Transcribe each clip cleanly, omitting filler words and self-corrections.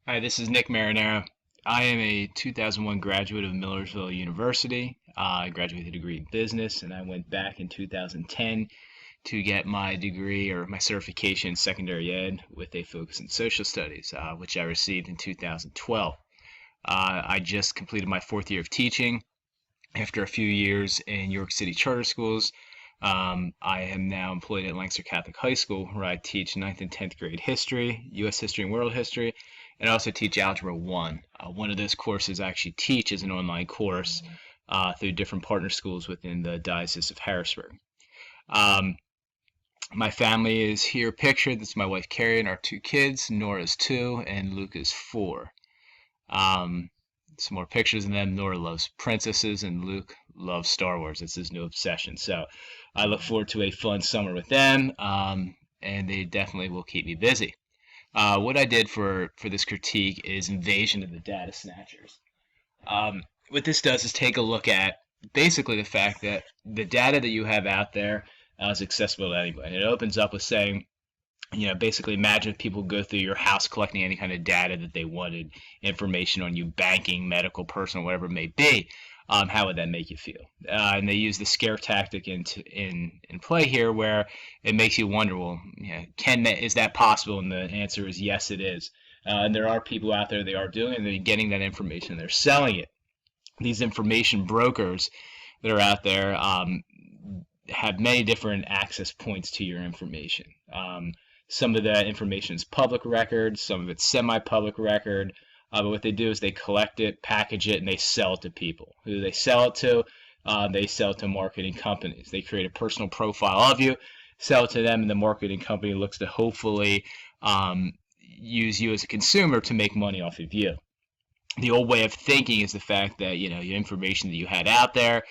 Hi, this is Nick Marinaro. I am a 2001 graduate of Millersville University. I graduated with a degree in business, and I went back in 2010 to get my degree or my certification in secondary ed with a focus in social studies, which I received in 2012. I just completed my fourth year of teaching after a few years in York City charter schools. I am now employed at Lancaster Catholic High School, where I teach 9th and 10th grade history, U.S. history and world history, and I also teach Algebra 1. One of those courses I actually teach is an online course through different partner schools within the Diocese of Harrisburg. My family is here pictured. This is my wife Carrie and our two kids. Nora's 2 and Luke is 4. Some more pictures of them. Nora loves princesses and Luke loves Star Wars. It's his new obsession. So I look forward to a fun summer with them, and they definitely will keep me busy. What I did for this critique is Invasion of the Data Snatchers. What this does is take a look at basically the fact that the data that you have out there is accessible to anybody. And it opens up with saying, basically imagine if people go through your house collecting any kind of data that they wanted, information on you, banking, medical, personal, whatever it may be. How would that make you feel? And they use the scare tactic in play here, where it makes you wonder, well, is that possible? And the answer is yes, it is. And there are people out there, they are doing it, they're getting that information, they're selling it. These information brokers that are out there have many different access points to your information. Some of that information is public record, some of it's semi-public record, but what they do is they collect it, package it, and they sell it to people. Who do they sell it to? They sell it to marketing companies. They create a personal profile of you, sell it to them, and the marketing company looks to hopefully use you as a consumer to make money off of you. The old way of thinking is the fact that, your information that you had out there,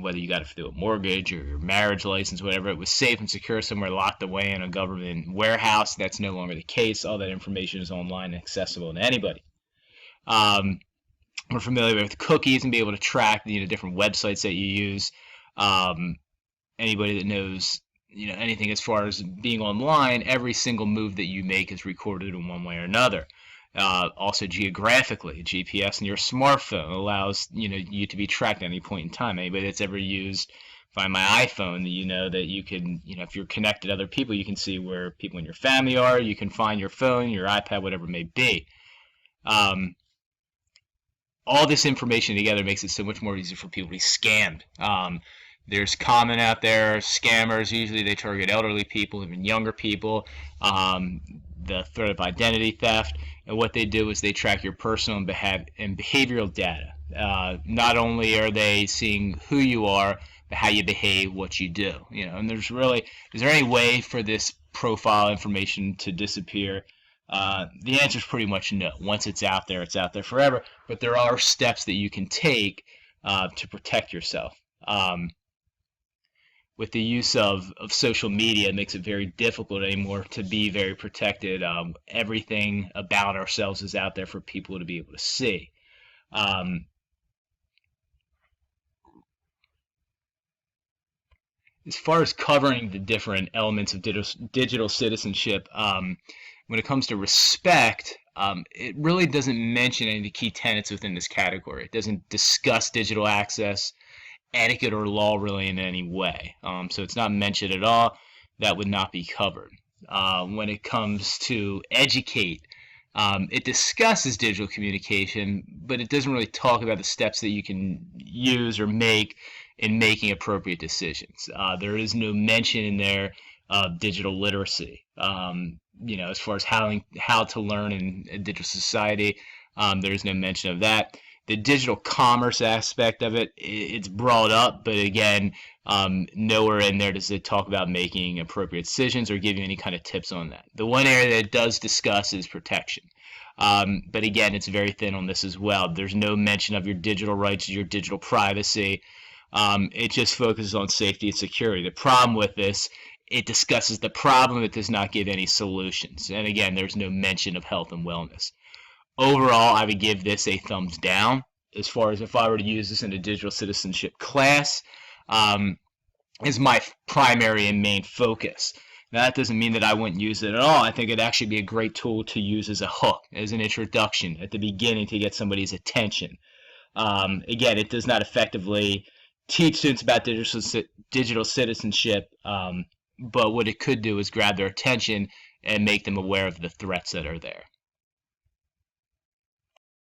whether you got it through a mortgage or your marriage license, whatever, it was safe and secure somewhere locked away in a government warehouse. That's no longer the case. All that information is online and accessible to anybody. We're familiar with cookies and be able to track different websites that you use. Anybody that knows anything as far as being online, every single move that you make is recorded in one way or another. Also geographically, GPS in your smartphone allows you to be tracked at any point in time. Anybody that's ever used Find My iPhone, that you can, if you're connected to other people, you can see where people in your family are. You can find your phone, your iPad, whatever it may be. All this information together makes it so much more easy for people to be scammed. There's common out there, scammers, usually they target elderly people, even younger people, the threat of identity theft, and what they do is they track your personal and behavioral data. Not only are they seeing who you are, but how you behave, what you do. And is there any way for this profile information to disappear? The answer is pretty much no. Once it's out there forever. But there are steps that you can take to protect yourself. With the use of social media, it makes it very difficult anymore to be very protected. Everything about ourselves is out there for people to be able to see. As far as covering the different elements of digital citizenship, when it comes to respect, it really doesn't mention any of the key tenets within this category. It doesn't discuss digital access, etiquette, or law really in any way. So it's not mentioned at all. That would not be covered. When it comes to educate, it discusses digital communication, but it doesn't really talk about the steps that you can use or make in making appropriate decisions. There is no mention in there of digital literacy. As far as how to learn in a digital society, there is no mention of that. The digital commerce aspect of it, it's brought up, but again, nowhere in there does it talk about making appropriate decisions or give you any kind of tips on that. The one area that it does discuss is protection. But again, it's very thin on this as well. There's no mention of your digital rights, your digital privacy. It just focuses on safety and security. The problem with this, it discusses the problem, it does not give any solutions. And again, there's no mention of health and wellness. Overall, I would give this a thumbs down. As far as if I were to use this in a digital citizenship class, is my primary and main focus. Now, that doesn't mean that I wouldn't use it at all. I think it'd actually be a great tool to use as a hook, as an introduction at the beginning to get somebody's attention. Again, it does not effectively teach students about digital citizenship, but what it could do is grab their attention and make them aware of the threats that are there.